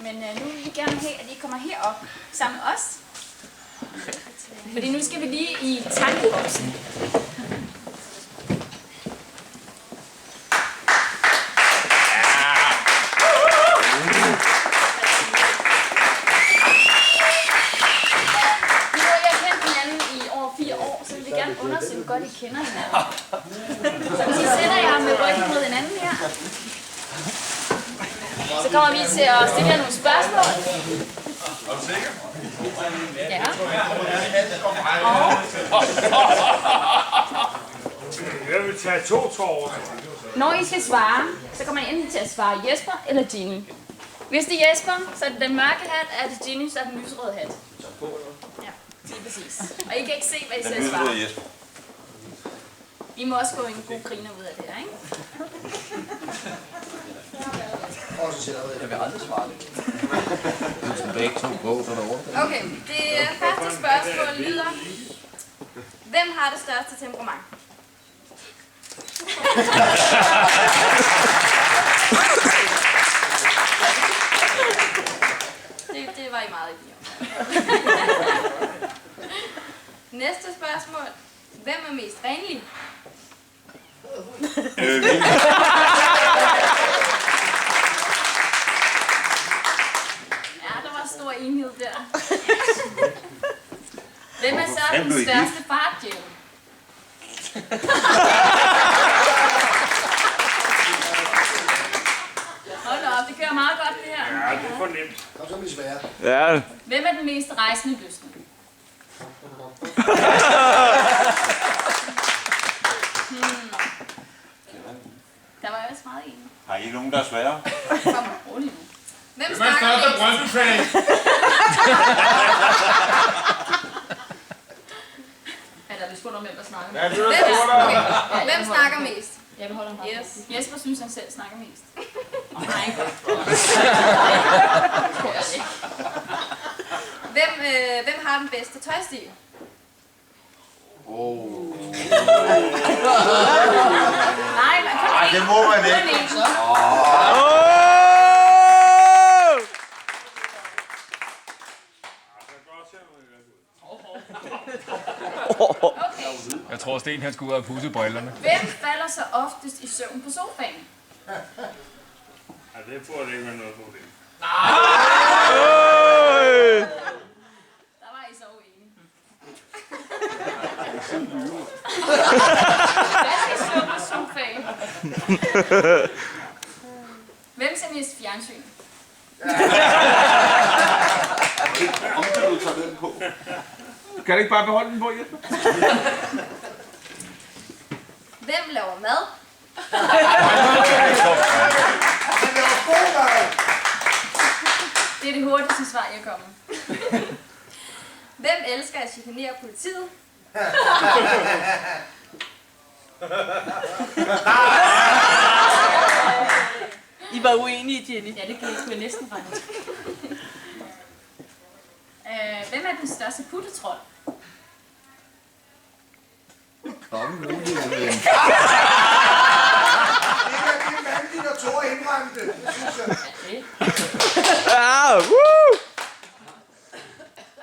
Men nu vil vi gerne have, at I kommer herop sammen med os. Fordi nu skal vi lige i tankeboksen. Undersøge, hvor godt I kender hinanden. Så hvis I sætter jer med ryggen mod hinanden her, så kommer vi til at stille jer nogle spørgsmål. Er du sikker? Ja. Jeg vil tage 2 tårer. Når I skal svare, så kommer I enten til at svare Jesper eller Ginny. Hvis det er Jesper, så er det den mørke hat, er det Ginny, så er det den lyserøde hat. Ja, lige præcis. Og I kan ikke se, hvad I selv svarer. I må også få en god griner ud af det her, ikke? Jeg vil aldrig svare det. Du skal begge 2 gå, så er der over. Okay, det første spørgsmål lyder: hvem har det største temperament? Det var I meget i bio. Næste spørgsmål: hvem er mest renlig? Ja, der var stor enhed der. Hvem er så den største fartdjævel? Hold da op, det kører meget godt det her. Ja, det er for nemt. Kom så, blive svære. Ja. Hvem er den mest rejsende lystne? Der var også meget enig. Har I nogen, der er svære? Kom, rolig nu. Hvem snakker mest? Brøndby-fan. Ja, der er spurgt om, hvem der snakker Ja, mest. det er der. Hvem snakker mest? Jeg vil holde ham Yes. Jesper synes, han selv snakker mest. Nej, Hvem har den bedste tøjstil? nej, man kan ikke. Det må man ikke. Okay. Jeg tror, Sten han skulle ud og pusse brillerne. Hvem falder så oftest i søvn på sofaen? Ja, det burde ikke være noget problem. Der var I så uenige. Hvem skal søvn på sofaen? Hvem ser mest fjernsyn? Om du tager den på. Kan du ikke bare beholde den på, Jesper? Hvem laver mad? Det er det hurtigste svar, jeg kommer. Hvem elsker at chikanere politiet? I var uenige, Jenny. Ja, det kan jeg næsten regne. Hvem er den største puttetrold? Kom nu, Jenny. Det er vanvittigt, at Tore indrømte det. Det synes jeg. Ja, woo!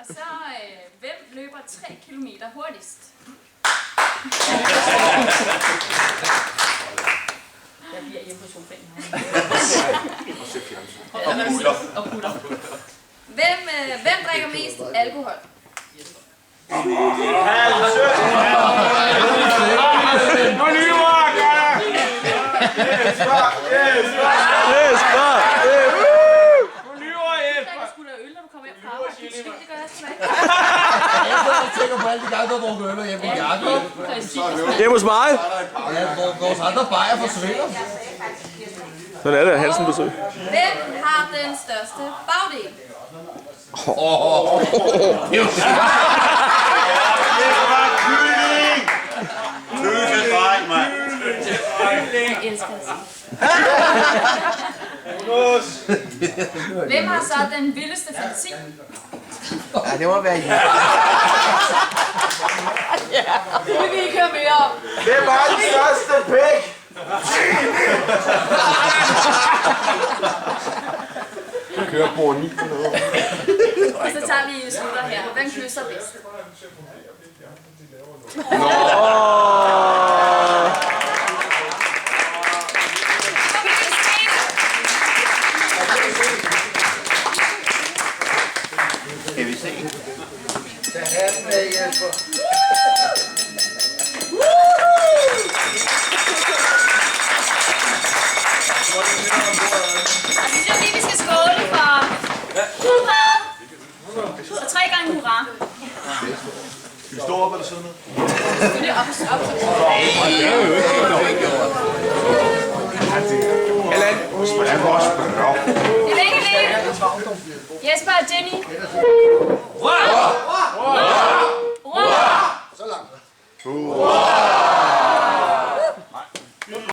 Og så, hvem løber 3 kilometer hurtigst? Jeg bliver hjemme på sofaen. Og putter. Hvem drikker mest alkohol? Nu lyver, gør det! Jesper! Nu lyver, Jeg Jesper! skulle da øl, når du kommer hjem fra arbejde. Det gør jeg sgu da ikke. Jeg tænker på alle de gange, der drukket øl hjemme på Jakob. Hjemme hos mig. Ja, vores andre bajer forsvinder. Sådan er det, Hansen besøg. Hvem har den største bagdel? Det var kylling! Tøse dreng, mand! Jeg elsker det. Hvem har så den vildeste fantasi? Ja, det må være I. Det vil vi ikke høre mere om. Det var den største pæk! kører bord 9 eller noget. Og så tager vi slutter her. Hvem kysser bedst? Skal vi se? Tag hatten af, Jesper. Jeg synes lige, vi skal skåle for hurra! Og 3 gange hurra. Skal vi stå op eller sådan noget? Selvfølgelig op. Eller jeg kan også spørge. Det er længe leve. Jesper og Jenny.